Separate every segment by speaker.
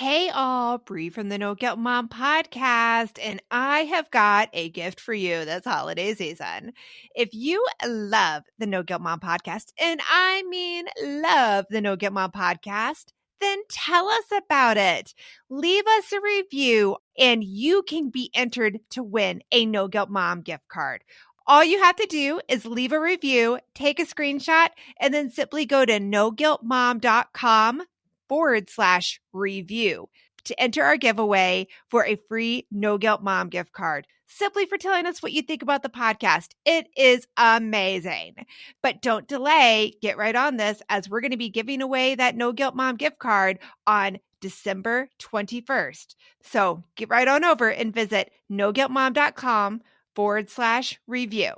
Speaker 1: Hey all, Bree from the No Guilt Mom podcast, and I have got a gift for you this holiday season. If you love the No Guilt Mom podcast, and I mean love the No Guilt Mom podcast, then tell us about it. Leave us a review, and you can be entered to win a No Guilt Mom gift card. All you have to do is leave a review, take a screenshot, and then simply go to noguiltmom.com/review to enter our giveaway for a free No Guilt Mom gift card, simply for telling us what you think about the podcast. It is amazing. But don't delay. Get right on this, as we're going to be giving away that No Guilt Mom gift card on December 21st. So get right on over and visit noguiltmom.com/review.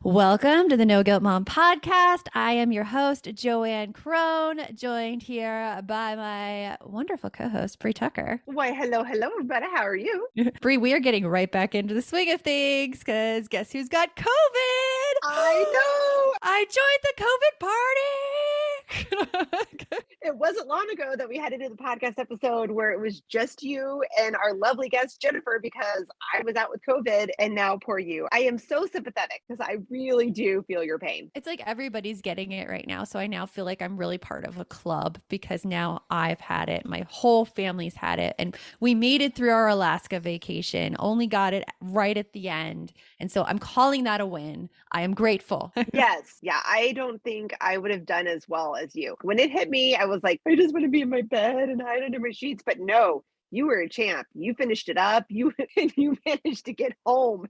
Speaker 2: Welcome to the No Guilt Mom podcast. I am your host, Joanne Crone, joined here by my wonderful co-host, Bree Tucker.
Speaker 1: Why, hello, everybody. How are you?
Speaker 2: Bree, we are getting right back into the swing of things because guess who's got COVID?
Speaker 1: I know.
Speaker 2: I joined the COVID party.
Speaker 1: It wasn't long ago that we had to do the podcast episode where it was just you and our lovely guest, Jennifer, because I was out with COVID, and now poor you. I am so sympathetic because I really do feel your pain.
Speaker 2: It's like everybody's getting it right now. So I now feel like I'm really part of a club because now I've had it. My whole family's had it. And we made it through our Alaska vacation, only got it right at the end. And so I'm calling that a win. I am grateful.
Speaker 1: Yes. Yeah. I don't think I would have done as well as you. When it hit me, I was like, I just want to be in my bed and hide under my sheets. But no, you were a champ. You finished it up. You managed to get home.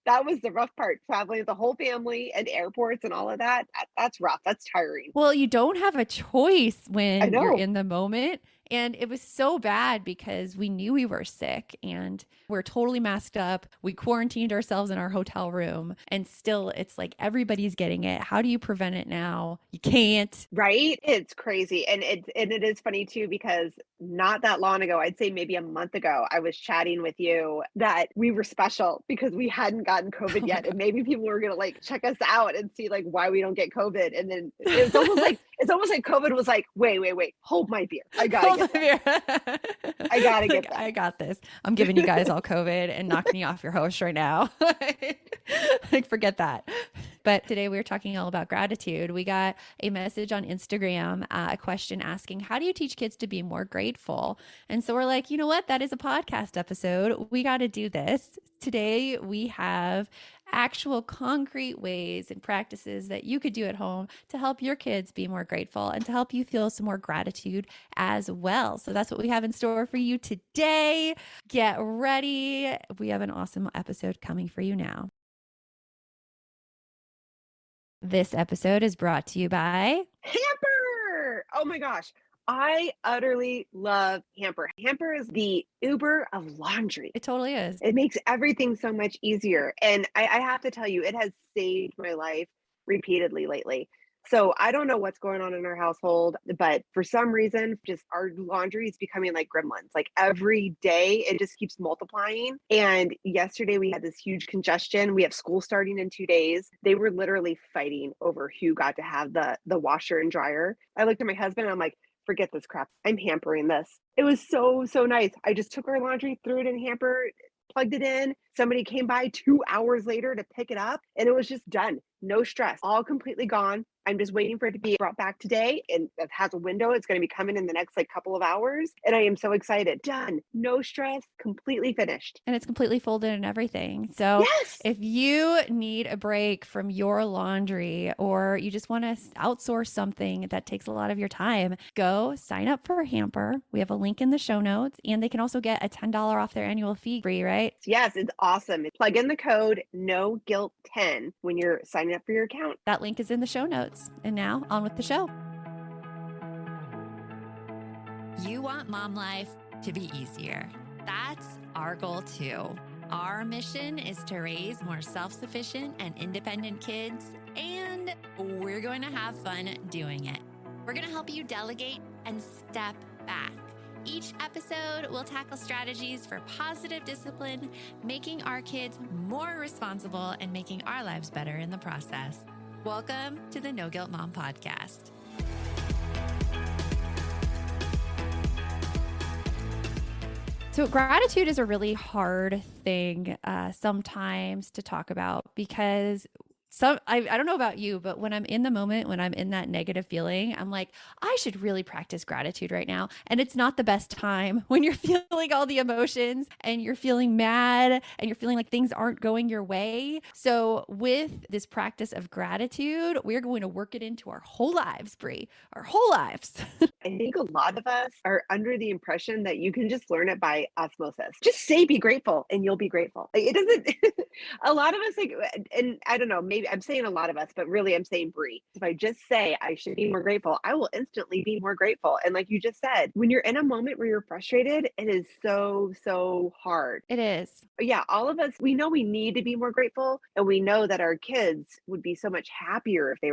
Speaker 1: That was the rough part, traveling with the whole family and airports and all of that. That's rough. That's tiring.
Speaker 2: Well, you don't have a choice when
Speaker 1: know.
Speaker 2: you're in the moment. And it was so bad because we knew we were sick and we're totally masked up. We quarantined ourselves in our hotel room, and still it's like everybody's getting it. How do you prevent it now? You can't.
Speaker 1: Right? It's crazy. And it is funny too, because not that long ago, I'd say maybe a month ago, I was chatting with you that we were special because we hadn't gotten COVID yet. And maybe people were going to like check us out and see like why we don't get COVID. And then it's almost like COVID was like, wait, hold my beer. I gotta get that.
Speaker 2: I got this. I'm giving you guys all COVID and knocking you off your host right now. Like, forget that. But today we were talking all about gratitude. We got a message on Instagram, a question asking, how do you teach kids to be more grateful? And so we're like, you know what? That is a podcast episode. We got to do this. Today we have actual concrete ways and practices that you could do at home to help your kids be more grateful and to help you feel some more gratitude as well. So that's what we have in store for you today. Get ready. We have an awesome episode coming for you now. This episode is brought to you by
Speaker 1: Hamper. Oh my gosh. I utterly love Hamper. Hamper is the Uber of laundry.
Speaker 2: It totally is.
Speaker 1: It makes everything so much easier. And I have to tell you, it has saved my life repeatedly lately. So I don't know what's going on in our household, but for some reason, just our laundry is becoming like gremlins. Like every day, it just keeps multiplying. And yesterday we had this huge congestion. We have school starting in 2 days. They were literally fighting over who got to have the washer and dryer. I looked at my husband and I'm like, forget this crap. I'm hampering this. It was so nice. I just took our laundry, threw it in Hamper, plugged it in. Somebody came by 2 hours later to pick it up, and it was just done. No stress, all completely gone. I'm just waiting for it to be brought back today, and it has a window. It's going to be coming in the next couple of hours, and I am so excited. Done. No stress, completely finished.
Speaker 2: And it's completely folded and everything. So
Speaker 1: yes.
Speaker 2: If you need a break from your laundry or you just want to outsource something that takes a lot of your time, go sign up for a Hamper. We have a link in the show notes, and they can also get a $10 off their annual fee free, right?
Speaker 1: Yes, it's awesome. Plug in the code NOGUILT10 when you're signing up for your account.
Speaker 2: That link is in the show notes. And now on with the show.
Speaker 3: You want mom life to be easier. That's our goal too. Our mission is to raise more self-sufficient and independent kids, and we're going to have fun doing it. We're going to help you delegate and step back. Each episode will tackle strategies for positive discipline, making our kids more responsible and making our lives better in the process. Welcome to the No Guilt Mom podcast.
Speaker 2: So gratitude is a really hard thing sometimes to talk about because I don't know about you, but when I'm in the moment, when I'm in that negative feeling, I'm like, I should really practice gratitude right now. And it's not the best time when you're feeling all the emotions and you're feeling mad and you're feeling like things aren't going your way. So with this practice of gratitude, we're going to work it into our whole lives, Brie, our whole lives.
Speaker 1: I think a lot of us are under the impression that you can just learn it by osmosis. Just say be grateful and you'll be grateful. Like, it doesn't a lot of us like and I don't know, maybe I'm saying a lot of us, but really I'm saying Brie. If I just say I should be more grateful, I will instantly be more grateful. And like you just said, when you're in a moment where you're frustrated, it is so hard.
Speaker 2: It is.
Speaker 1: But yeah, all of us, we know we need to be more grateful, and we know that our kids would be so much happier if they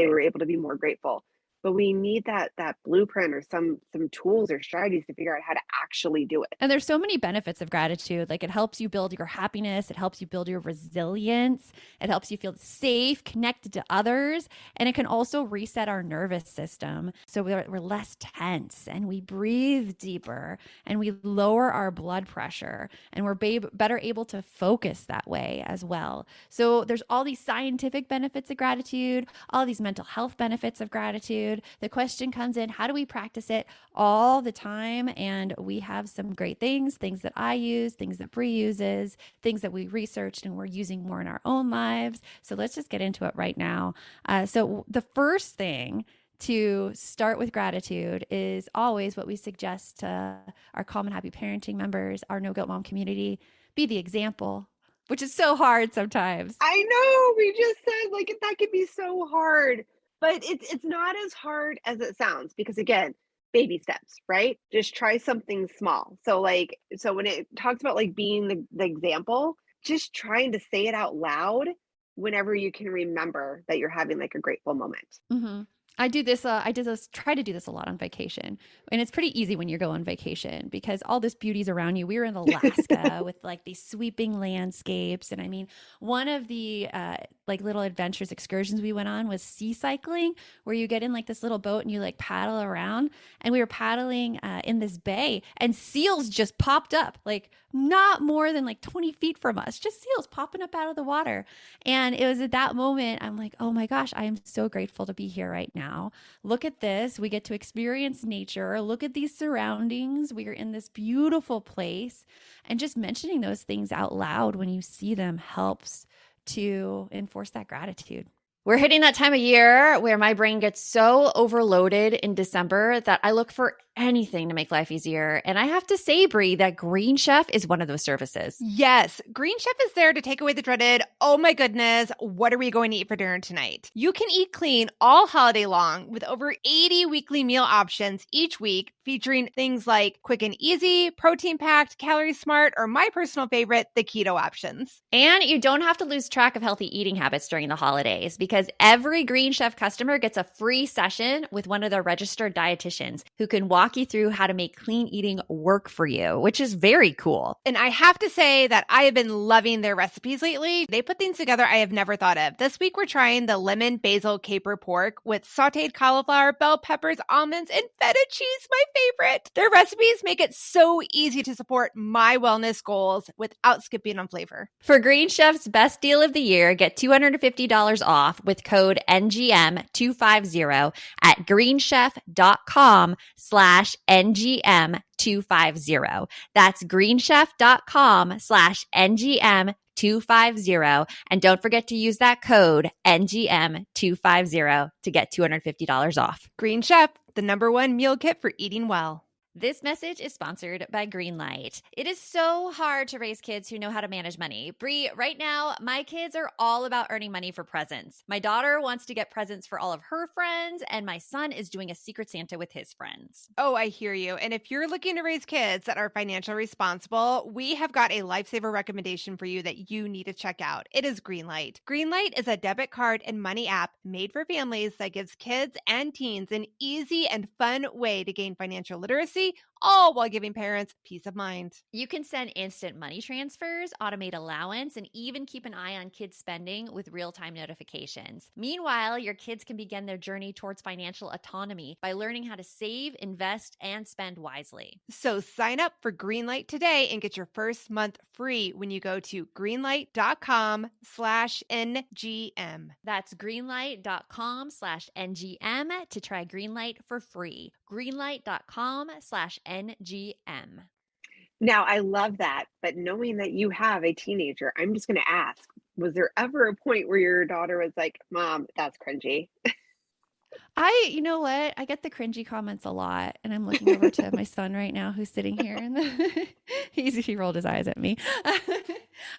Speaker 1: were able to be more grateful. But we need that blueprint or some tools or strategies to figure out how to actually do it.
Speaker 2: And there's so many benefits of gratitude. Like it helps you build your happiness. It helps you build your resilience. It helps you feel safe, connected to others. And it can also reset our nervous system. So we're less tense and we breathe deeper and we lower our blood pressure and we're better able to focus that way as well. So there's all these scientific benefits of gratitude, all these mental health benefits of gratitude. The question comes in, how do we practice it all the time? And we have some great things that I use, things that Brie uses, things that we researched and we're using more in our own lives. So let's just get into it right now. So the first thing to start with gratitude is always what we suggest to our Calm and Happy Parenting members, our No Guilt Mom community, be the example, which is so hard sometimes.
Speaker 1: I know, we just said like that could be so hard, but it's not as hard as it sounds because again, baby steps, right? Just try something small. So when it talks about like being the example, just trying to say it out loud whenever you can remember that you're having like a grateful moment.
Speaker 2: Mm-hmm. Try to do this a lot on vacation. And it's pretty easy when you go on vacation because all this beauty's around you. We were in Alaska with like these sweeping landscapes. And I mean, one of the like little adventures excursions we went on was sea cycling, where you get in like this little boat and you like paddle around. And we were paddling in this bay and seals just popped up, like not more than like 20 feet from us, just seals popping up out of the water. And it was at that moment, I'm like, oh my gosh, I am so grateful to be here right now. Look at this. We get to experience nature. Look at these surroundings. We are in this beautiful place. And just mentioning those things out loud when you see them helps to enforce that gratitude.
Speaker 4: We're hitting that time of year where my brain gets so overloaded in December that I look for anything to make life easier. And I have to say, Brie, that Green Chef is one of those services.
Speaker 5: Yes, Green Chef is there to take away the dreaded, oh my goodness, what are we going to eat for dinner tonight? You can eat clean all holiday long with over 80 weekly meal options each week, featuring things like quick and easy, protein-packed, calorie-smart, or my personal favorite, the keto options.
Speaker 4: And you don't have to lose track of healthy eating habits during the holidays because every Green Chef customer gets a free session with one of their registered dietitians who can walk you through how to make clean eating work for you, which is very cool.
Speaker 5: And I have to say that I have been loving their recipes lately. They put things together I have never thought of. This week, we're trying the lemon basil caper pork with sauteed cauliflower, bell peppers, almonds, and feta cheese, my favorite. Their recipes make it so easy to support my wellness goals without skipping on flavor.
Speaker 4: For Green Chef's best deal of the year, get $250 off with code NGM250 at greenchef.com/NGM250. That's greenchef.com/NGM250. And don't forget to use that code NGM250 to get $250 off.
Speaker 5: Green Chef, the #1 meal kit for eating well.
Speaker 4: This message is sponsored by Greenlight. It is so hard to raise kids who know how to manage money. Brie, right now, my kids are all about earning money for presents. My daughter wants to get presents for all of her friends, and my son is doing a Secret Santa with his friends.
Speaker 5: Oh, I hear you. And if you're looking to raise kids that are financially responsible, we have got a lifesaver recommendation for you that you need to check out. It is Greenlight. Greenlight is a debit card and money app made for families that gives kids and teens an easy and fun way to gain financial literacy efficiently, all while giving parents peace of mind.
Speaker 4: You can send instant money transfers, automate allowance, and even keep an eye on kids' spending with real-time notifications. Meanwhile, your kids can begin their journey towards financial autonomy by learning how to save, invest, and spend wisely.
Speaker 5: So sign up for Greenlight today and get your first month free when you go to greenlight.com/NGM.
Speaker 4: That's greenlight.com/NGM to try Greenlight for free. Greenlight.com/NGM.
Speaker 1: Now, I love that, but knowing that you have a teenager, I'm just going to ask, was there ever a point where your daughter was like, Mom, that's cringy?
Speaker 2: You know what? I get the cringy comments a lot, and I'm looking over to my son right now who's sitting here, and he rolled his eyes at me.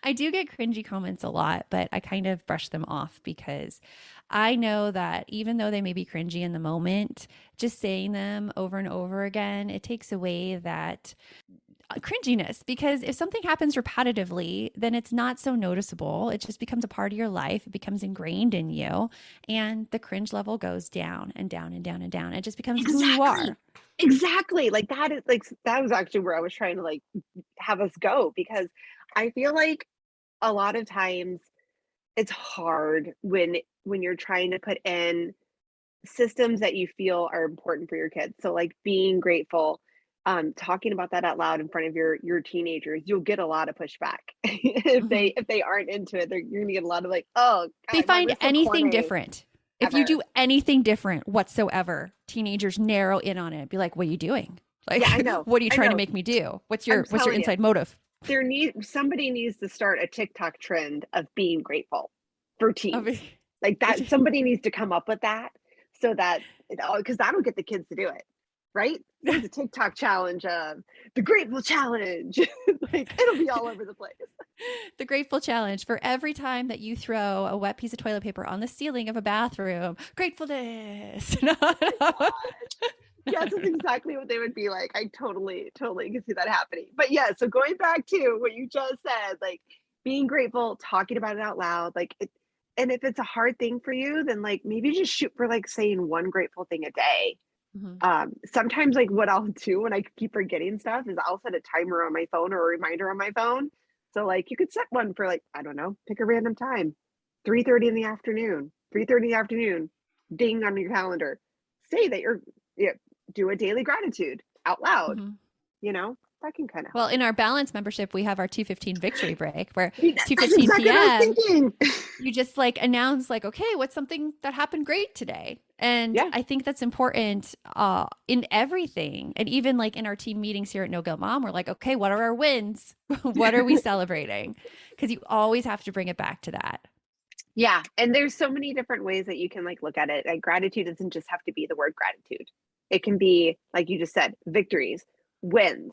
Speaker 2: I do get cringy comments a lot, but I kind of brush them off because I know that even though they may be cringy in the moment, just saying them over and over again, it takes away that cringiness, because if something happens repetitively, then it's not so noticeable. It just becomes a part of your life. It becomes ingrained in you, and the cringe level goes down and down and down and down. It just becomes who you are.
Speaker 1: Exactly. Like that is like, that was actually where I was trying to like have us go, because I feel like a lot of times it's hard when you're trying to put in systems that you feel are important for your kids. So like being grateful, talking about that out loud in front of your teenagers, you'll get a lot of pushback. If they aren't into it, you're gonna get a lot of like, oh
Speaker 2: They
Speaker 1: God, Mom,
Speaker 2: find
Speaker 1: you're so
Speaker 2: anything
Speaker 1: corny.
Speaker 2: different. If you
Speaker 1: Ever.
Speaker 2: do anything different whatsoever, teenagers narrow in on it. Be like, what are you doing? Like,
Speaker 1: Yeah, I know.
Speaker 2: what are you
Speaker 1: I
Speaker 2: trying to
Speaker 1: know.
Speaker 2: make me do? What's
Speaker 1: I'm
Speaker 2: your
Speaker 1: telling you.
Speaker 2: inside motive?
Speaker 1: Somebody needs to start a TikTok trend of being grateful for
Speaker 2: I
Speaker 1: teens.
Speaker 2: mean,
Speaker 1: Like that, somebody needs to come up with that so that, because that'll get the kids to do it, right? There's a TikTok challenge of the grateful challenge. Like it'll be all over the place.
Speaker 2: The grateful challenge for every time that you throw a wet piece of toilet paper on the ceiling of a bathroom. Gratefulness.
Speaker 1: Yes, that's exactly what they would be like. I totally can see that happening. But yeah, so going back to what you just said, like being grateful, talking about it out loud, like it, and if it's a hard thing for you, then like maybe just shoot for like saying one grateful thing a day.
Speaker 2: Mhm.
Speaker 1: Sometimes like what I'll do when I keep forgetting stuff is I'll set a timer on my phone or a reminder on my phone. So like you could set one for like, I don't know, pick a random time, 3:30 in the afternoon, 3:30 in the afternoon, ding on your calendar. Say that yeah, do a daily gratitude out loud.
Speaker 2: Mhm.
Speaker 1: You know, that can kind of
Speaker 2: Well,
Speaker 1: help.
Speaker 2: in our balance membership, we have our 2:15 victory break where
Speaker 1: That's
Speaker 2: 2:15
Speaker 1: exactly what I was
Speaker 2: p.m.
Speaker 1: thinking.
Speaker 2: you just like announce like, okay, what's something that happened great today? And
Speaker 1: Yeah.
Speaker 2: I think that's important in everything. And even like in our team meetings here at No Go Mom, we're like, okay, what are our wins? What are we celebrating? Because you always have to bring it back to that.
Speaker 1: Yeah, and there's so many different ways that you can like look at it. Like gratitude doesn't just have to be the word gratitude. It can be like you just said, victories, wins,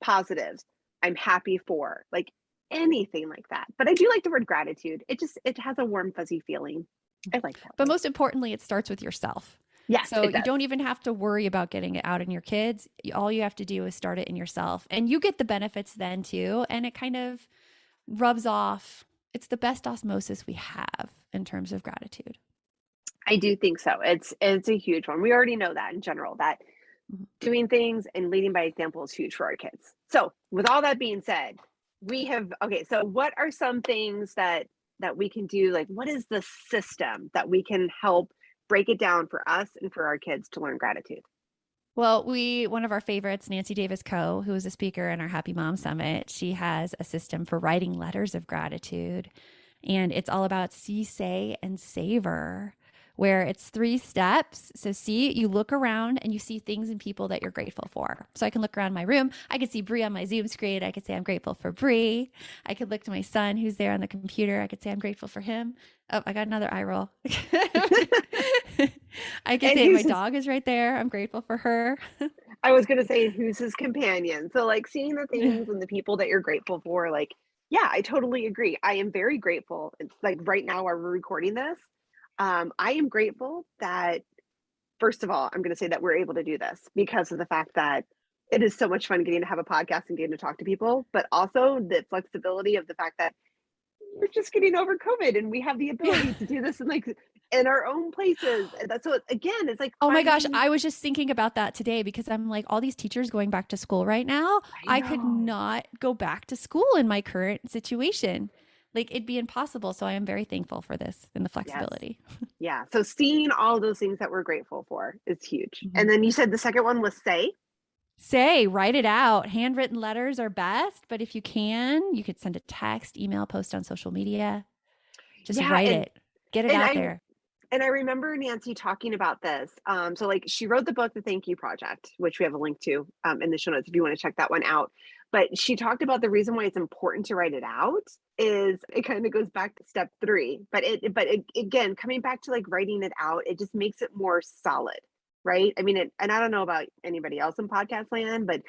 Speaker 1: positives. I'm happy for like anything like that. But I do like the word gratitude. It has a warm fuzzy feeling. I like that
Speaker 2: But
Speaker 1: one.
Speaker 2: most importantly, it starts with yourself.
Speaker 1: Yes,
Speaker 2: So
Speaker 1: it
Speaker 2: you
Speaker 1: does.
Speaker 2: don't even have to worry about getting it out in your kids. All you have to do is start it in yourself. And you get the benefits then too. And it kind of rubs off. It's the best osmosis we have in terms of gratitude.
Speaker 1: I do think so. It's a huge one. We already know that in general, that
Speaker 2: Mhm.
Speaker 1: doing things and leading by example is huge for our kids. So with all that being said, so what are some things that we can do? Like what is the system that we can help break it down for us and for our kids to learn gratitude?
Speaker 2: Well, one of our favorites, Nancy Davis Coe, who is a speaker in our Happy Mom Summit, she has a system for writing letters of gratitude. And it's all about see, say, and savor, where it's 3 steps. So see, you look around and you see things and people that you're grateful for. So I can look around my room. I can see Bree on my Zoom screen. I could say I'm grateful for Bree. I could look to my son who's there on the computer. I could say I'm grateful for him. Oh, I got another eye roll. I could
Speaker 1: And
Speaker 2: say my
Speaker 1: who's his,
Speaker 2: dog is right there. I'm grateful for her.
Speaker 1: I was gonna say who's his companion. So like seeing the things and the people that you're grateful for, like, yeah, I totally agree. I am very grateful. It's like right now while we're recording this. I am grateful that first of all, I'm going to say that we're able to do this because of the fact that it is so much fun getting to have a podcast and getting to talk to people, but also the flexibility of the fact that we're just getting over COVID and we have the ability to do this in like in our own places. And that's what, again, it's like
Speaker 2: Oh my gosh,
Speaker 1: finding,
Speaker 2: I was just thinking about that today because I'm like, all these teachers going back to school right now.
Speaker 1: I
Speaker 2: I could
Speaker 1: know.
Speaker 2: not go back to school in my current situation. Like it'd be impossible. So I am very thankful for this and the
Speaker 1: Yes.
Speaker 2: flexibility.
Speaker 1: Yeah. So seeing all those things that we're grateful for is huge.
Speaker 2: Mhm.
Speaker 1: And then you said the second one was say.
Speaker 2: Say, write it out. Handwritten letters are best, but if you can, you could send a text, email, post on social media. Just
Speaker 1: Yeah.
Speaker 2: write it. Get it
Speaker 1: And
Speaker 2: out
Speaker 1: I
Speaker 2: there.
Speaker 1: and I remember Nancy talking about this. So like she wrote the book, The Thank You Project, which we have a link to in the show notes if you want to check that one out. But she talked about the reason why it's important to write it out is it kind of goes back to step three. But again, coming back to like writing it out, it just makes it more solid, right? I mean, and I don't know about anybody else in podcast land, but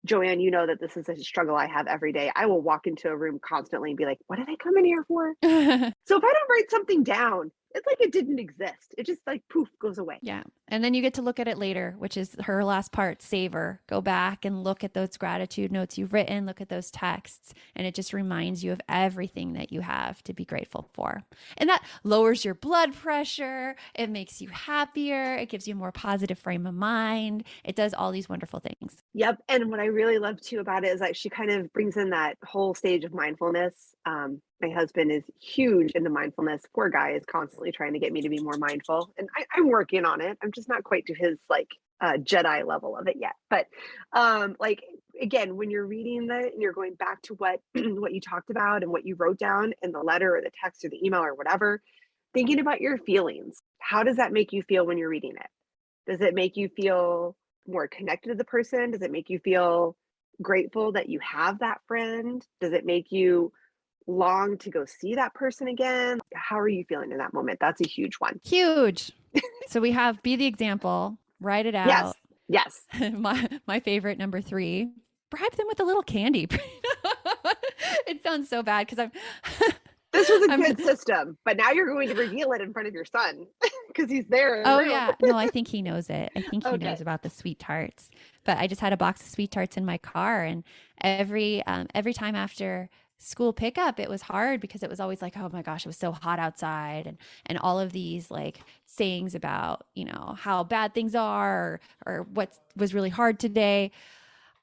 Speaker 1: Joanne, you know that this is a struggle I have every day. I will walk into a room constantly and be like, what did I come in here for? So if I don't write something down, it's like it didn't exist. It just like poof goes away.
Speaker 2: Yeah. And then you get to look at it later, which is her last part, savor. Go back and look at those gratitude notes you've written, look at those texts, and it just reminds you of everything that you have to be grateful for. And that lowers your blood pressure. It makes you happier. It gives you a more positive frame of mind. It does all these wonderful things.
Speaker 1: Yep. And what I really love too about it is like she kind of brings in that whole stage of mindfulness. My husband is huge into mindfulness. Poor guy is constantly trying to get me to be more mindful, and I'm working on it. I'm just not quite to his like Jedi level of it yet. But like again, when you're reading that and you're going back to what what you talked about and what you wrote down in the letter or the text or the email or whatever, thinking about your feelings. How does that make you feel when you're reading it? Does it make you feel more connected to the person? Does it make you feel grateful that you have that friend? Does it make you long to go see that person again? How are you feeling in that moment? That's a huge one.
Speaker 2: Huge. So we have be the example, write it
Speaker 1: Yes.
Speaker 2: out.
Speaker 1: Yes.
Speaker 2: My favorite number 3, bribe them with a little candy. It sounds so bad because
Speaker 1: This was a
Speaker 2: I'm
Speaker 1: good system, but now you're going to reveal it in front of your son because he's there. In the
Speaker 2: Oh
Speaker 1: room.
Speaker 2: yeah. No, I think he knows it. I think he
Speaker 1: Okay.
Speaker 2: knows about the sweet tarts. But I just had a box of sweet tarts in my car, and every time after school pickup, it was hard because it was always like, oh my gosh, it was so hot outside, and all of these like sayings about, you know, how bad things are, or what was really hard today.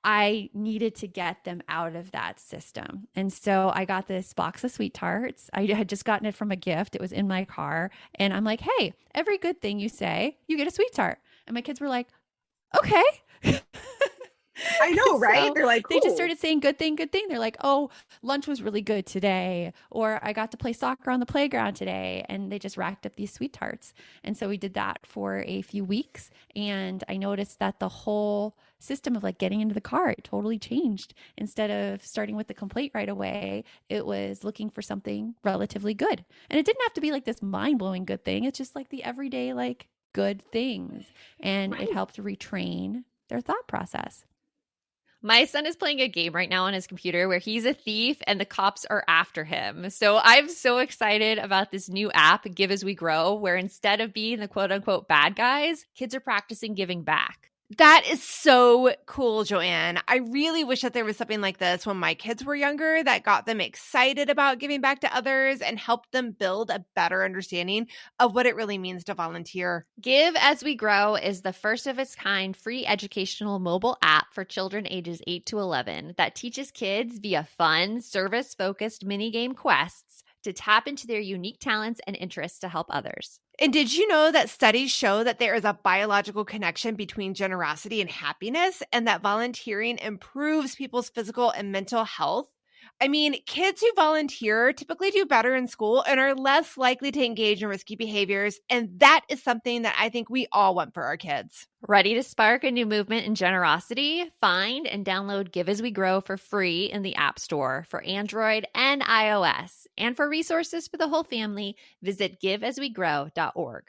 Speaker 2: I needed to get them out of that system. And so I got this box of sweet tarts. I had just gotten it from a gift. It was in my car. And I'm like, hey, every good thing you say, you get a sweet tart. And my kids were like, okay.
Speaker 1: I know, right?
Speaker 2: So
Speaker 1: They're like,
Speaker 2: they just
Speaker 1: cool.
Speaker 2: started saying good thing, good thing. They're like, oh, lunch was really good today. Or I got to play soccer on the playground today. And they just racked up these sweet tarts. And so we did that for a few weeks. And I noticed that the whole system of like getting into the car, it totally changed. Instead of starting with the complaint right away, it was looking for something relatively good. And it didn't have to be like this mind-blowing good thing. It's just like the everyday, like good things. And
Speaker 1: Right.
Speaker 2: it helped retrain their thought process.
Speaker 4: My son is playing a game right now on his computer where he's a thief and the cops are after him. So I'm so excited about this new app, Give As We Grow, where instead of being the quote unquote bad guys, kids are practicing giving back.
Speaker 5: That is so cool, Joanne. I really wish that there was something like this when my kids were younger that got them excited about giving back to others and helped them build a better understanding of what it really means to volunteer.
Speaker 4: Give As We Grow is the first of its kind free educational mobile app for children ages 8 to 11 that teaches kids via fun, service-focused mini-game quests to tap into their unique talents and interests to help others.
Speaker 5: And did you know that studies show that there is a biological connection between generosity and happiness, and that volunteering improves people's physical and mental health? I mean, kids who volunteer typically do better in school and are less likely to engage in risky behaviors. And that is something that I think we all want for our kids.
Speaker 4: Ready to spark a new movement in generosity? Find and download Give As We Grow for free in the App Store for Android and iOS. And for resources for the whole family, visit giveaswegrow.org.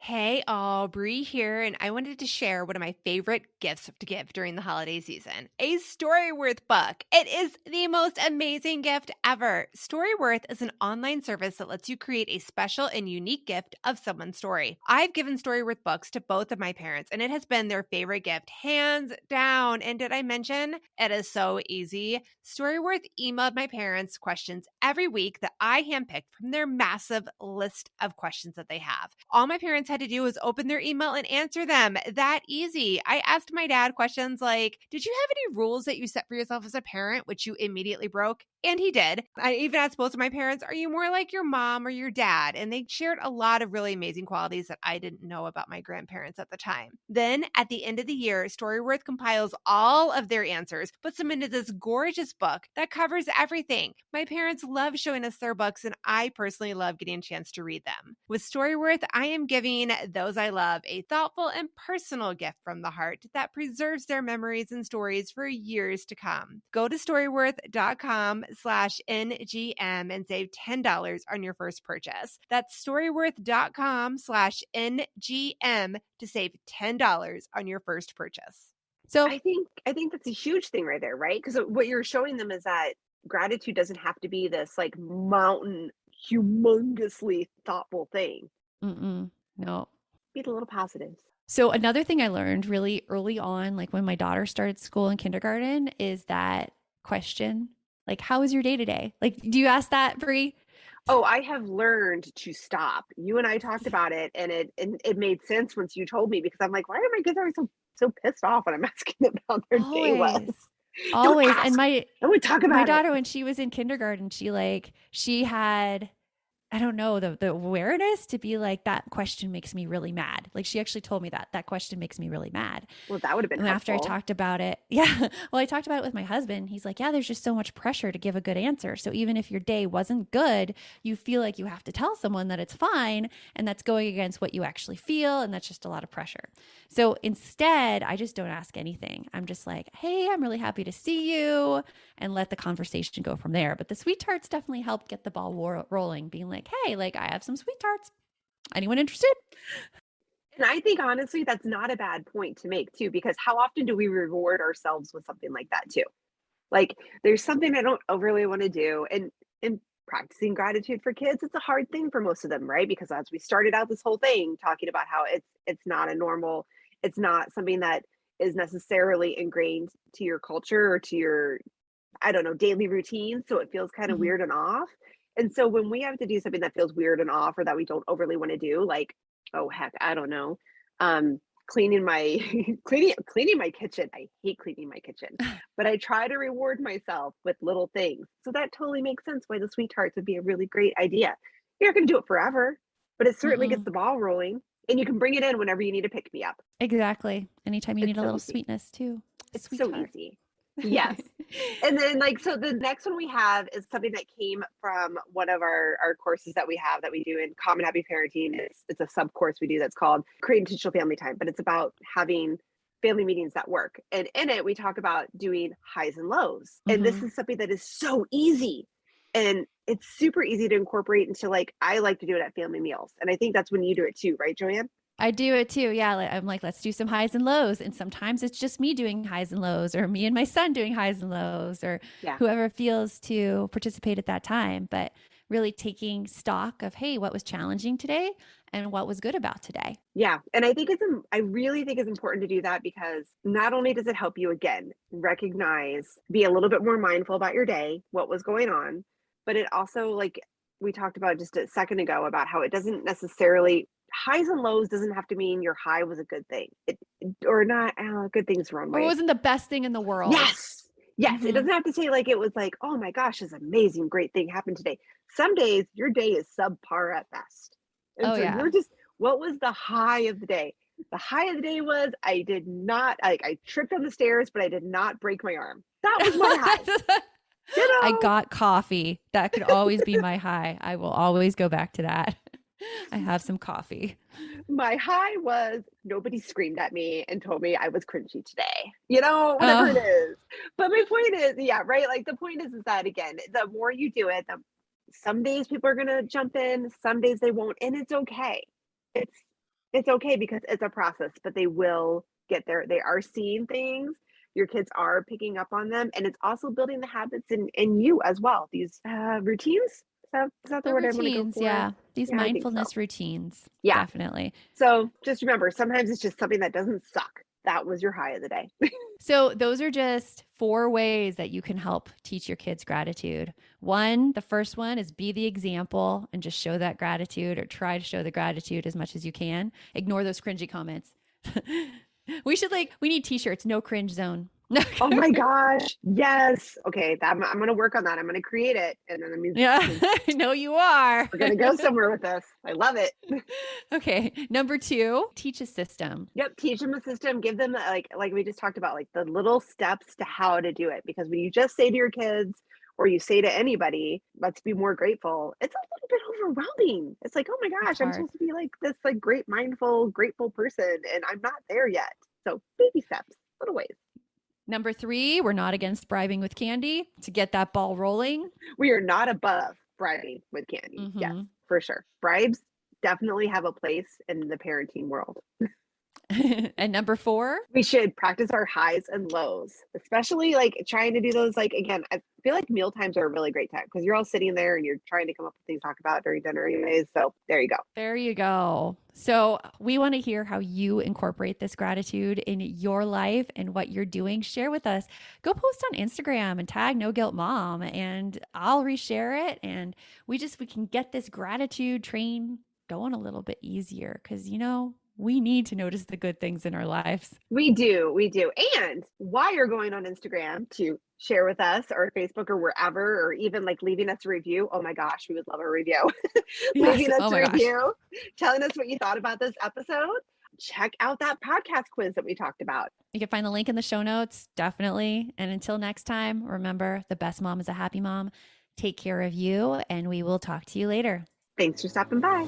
Speaker 5: Hey, Aubrey here, and I wanted to share one of my favorite gifts to give during the holiday season, a Storyworth book. It is the most amazing gift ever. Storyworth is an online service that lets you create a special and unique gift of someone's story. I've given Storyworth books to both of my parents, and it has been their favorite gift, hands down. And did I mention it is so easy? Storyworth emailed my parents questions every week that I handpicked from their massive list of questions that they have. All my parents had to do was open their email and answer them. That easy. I asked my dad questions like, did you have any rules that you set for yourself as a parent, which you immediately broke? And he did. I even asked both of my parents, are you more like your mom or your dad? And they shared a lot of really amazing qualities that I didn't know about my grandparents at the time. Then at the end of the year, Storyworth compiles all of their answers, puts them into this gorgeous book that covers everything. My parents love showing us their books, and I personally love getting a chance to read them. With Storyworth, I am giving those I love a thoughtful and personal gift from the heart that preserves their memories and stories for years to come. Go to storyworth.com/NGM and save $10 on your first purchase. That's storyworth.com/NGM to save $10 on your first purchase.
Speaker 2: So
Speaker 1: I think that's a huge thing right there, right? Because what you're showing them is that gratitude doesn't have to be this like mountain, humongously thoughtful thing.
Speaker 2: no.
Speaker 1: Be the little positives.
Speaker 2: So another thing I learned really early on, like when my daughter started school in kindergarten, is that question, like, how was your day today? Like, do you ask that, Brie?
Speaker 1: Oh, I have learned to stop. You and I talked about it, and it made sense once you told me, because I'm like, why are my kids always so pissed off when I'm asking them how their day was? Don't
Speaker 2: Always.
Speaker 1: ask.
Speaker 2: And
Speaker 1: I would talk about
Speaker 2: my
Speaker 1: it.
Speaker 2: daughter, when she was in kindergarten, she had, I don't know, the awareness to be like, that question makes me really mad. Like, she actually told me that question makes me really mad.
Speaker 1: Well, that would have been
Speaker 2: And after I
Speaker 1: helpful.
Speaker 2: talked about it, yeah. Well, I talked about it with my husband. He's like, yeah, there's just so much pressure to give a good answer. So even if your day wasn't good, you feel like you have to tell someone that it's fine. And that's going against what you actually feel. And that's just a lot of pressure. So instead, I just don't ask anything. I'm just like, hey, I'm really happy to see you, and let the conversation go from there. But the sweet tarts definitely helped get the ball rolling, being like, hey, like, I have some sweet tarts. Anyone interested?
Speaker 1: And I think honestly, that's not a bad point to make too, because how often do we reward ourselves with something like that too? Like, there's something I don't overly want to do, and practicing gratitude for kids, it's a hard thing for most of them, right? Because as we started out this whole thing talking about how it's not a normal, it's not something that is necessarily ingrained to your culture or to your, I don't know, daily routine. So it feels kind of
Speaker 2: Mhm.
Speaker 1: weird and off. And so when we have to do something that feels weird and off, or that we don't overly want to do, like, oh heck, I don't know, cleaning my cleaning my kitchen. I hate cleaning my kitchen, but I try to reward myself with little things. So that totally makes sense why the sweet tarts would be a really great idea. You're not going to do it forever, but it certainly gets
Speaker 2: Mm-mm.
Speaker 1: the ball rolling, and you can bring it in whenever you need to pick me up.
Speaker 2: Exactly. Anytime you
Speaker 1: It's
Speaker 2: need a
Speaker 1: so
Speaker 2: little
Speaker 1: easy.
Speaker 2: sweetness too.
Speaker 1: It's
Speaker 2: Sweet
Speaker 1: so
Speaker 2: tart.
Speaker 1: easy. Yes. And then, like, so the next one we have is something that came from one of our courses that we have, that we do in Common Happy Parenting. It's a sub course we do that's called Create Intentional Family Time, but it's about having family meetings that work. And in it, we talk about doing highs and lows. And this
Speaker 2: Mhm.
Speaker 1: is something that is so easy. And it's super easy to incorporate into, like, I like to do it at family meals. And I think that's when you do it too, right, Joanne?
Speaker 2: I do it too. Yeah. I'm like, let's do some highs and lows. And sometimes it's just me doing highs and lows, or me and my son doing highs and lows, or
Speaker 1: Yeah.
Speaker 2: whoever feels to participate at that time. But really taking stock of, hey, what was challenging today and what was good about today.
Speaker 1: Yeah. And I really think it's important to do that, because not only does it help you, again, recognize, be a little bit more mindful about your day, what was going on, but it also, like we talked about just a second ago, about how it doesn't necessarily, highs and lows doesn't have to mean your high was a good thing. Or not, good thing's the wrong
Speaker 2: Or it
Speaker 1: way.
Speaker 2: wasn't the best thing in the world.
Speaker 1: Yes. Yes. It
Speaker 2: Mhm.
Speaker 1: doesn't have to say like it was like, oh my gosh, this amazing, great thing happened today. Some days your day is subpar at best. And
Speaker 2: Oh,
Speaker 1: so
Speaker 2: yeah.
Speaker 1: you're just, what was the high of the day? The high of the day was I did not, like, I tripped on the stairs, but I did not break my arm. That was my high. You
Speaker 2: I
Speaker 1: know,
Speaker 2: got coffee. That could always be my high. I will always go back to that. I have some coffee.
Speaker 1: my high was nobody screamed at me and told me I was cringy today. Whatever it
Speaker 2: Oh,
Speaker 1: is. But my point is, yeah, right. Like, the point is that, again, the more you do it, some days people are gonna jump in, some days they won't, and it's okay. It's it's okay because it's a process, but they will get there. They are seeing things. Your kids are picking up on them, and it's also building the habits in you as well. These routines. Is that the
Speaker 2: The
Speaker 1: word I want to go
Speaker 2: routines,
Speaker 1: for?
Speaker 2: yeah. These
Speaker 1: Yeah, I think so.
Speaker 2: mindfulness routines,
Speaker 1: Yeah.
Speaker 2: definitely.
Speaker 1: So just remember, sometimes it's just something that doesn't suck. That was your high of the day.
Speaker 2: So, those are just 4 ways that you can help teach your kids gratitude. The first one is be the example and just show that gratitude or try to show the gratitude as much as you can. Ignore those cringy comments. We need t-shirts, no cringe zone.
Speaker 1: Oh my gosh. Yes. Okay. I'm going to work on that. I'm going to create it. And then
Speaker 2: Yeah, I know you are.
Speaker 1: we're going to go somewhere with this. I love it.
Speaker 2: Okay. Number 2, teach a system.
Speaker 1: Yep. Teach them a system. Give them like we just talked about, like the little steps to how to do it. Because when you just say to your kids or you say to anybody, let's be more grateful, it's a little bit overwhelming. It's like, oh my gosh, I'm
Speaker 2: hard.
Speaker 1: supposed to be like this like great, mindful, grateful person. And I'm not there yet. So baby steps, little ways.
Speaker 2: Number 3, we're not against bribing with candy to get that ball rolling.
Speaker 1: We are not above bribing with candy. Yes, for sure. Bribes definitely have a place in the parenting world.
Speaker 2: And number 4,
Speaker 1: We should practice our highs and lows, especially like trying to do those. Like, again, I feel like meal times are a really great time because you're all sitting there and you're trying to come up with things to talk about during dinner anyways. So there you go.
Speaker 2: there you go. So we want to hear how you incorporate this gratitude in your life and what you're doing. Share with us. Go post on Instagram and tag No Guilt Mom, and I'll reshare it. And we can get this gratitude train going a little bit easier because, we need to notice the good things in our lives.
Speaker 1: We do. And while you're going on Instagram to share with us or Facebook or wherever, or even like leaving us a review, oh my gosh, we would love a review.
Speaker 2: Yes.
Speaker 1: Leaving us
Speaker 2: Oh
Speaker 1: a
Speaker 2: my gosh.
Speaker 1: review, telling us what you thought about this episode. Check out that podcast quiz that we talked about.
Speaker 2: You can find the link in the show notes, definitely. And until next time, remember, the best mom is a happy mom. Take care of you, and we will talk to you later.
Speaker 1: Thanks for stopping by.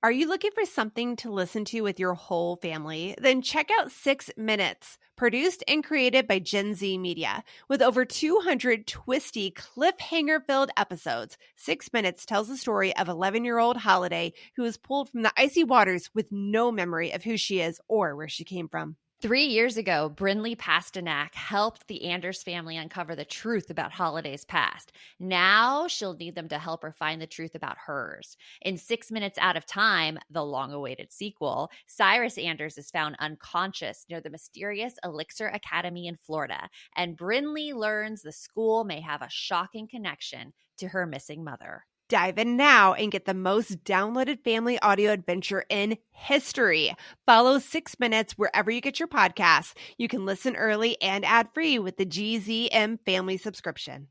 Speaker 5: Are you looking for something to listen to with your whole family? Then check out 6 Minutes, produced and created by Gen Z Media. With over 200 twisty, cliffhanger-filled episodes, 6 Minutes tells the story of 11-year-old Holiday who is pulled from the icy waters with no memory of who she is or where she came from.
Speaker 4: 3 years ago, Brinley Pasternak helped the Anders family uncover the truth about Holiday's past. Now she'll need them to help her find the truth about hers. In 6 Minutes Out of Time, the long-awaited sequel, Cyrus Anders is found unconscious near the mysterious Elixir Academy in Florida, and Brinley learns the school may have a shocking connection to her missing mother.
Speaker 5: Dive in now and get the most downloaded family audio adventure in history. Follow 6 Minutes wherever you get your podcasts. You can listen early and ad-free with the GZM family subscription.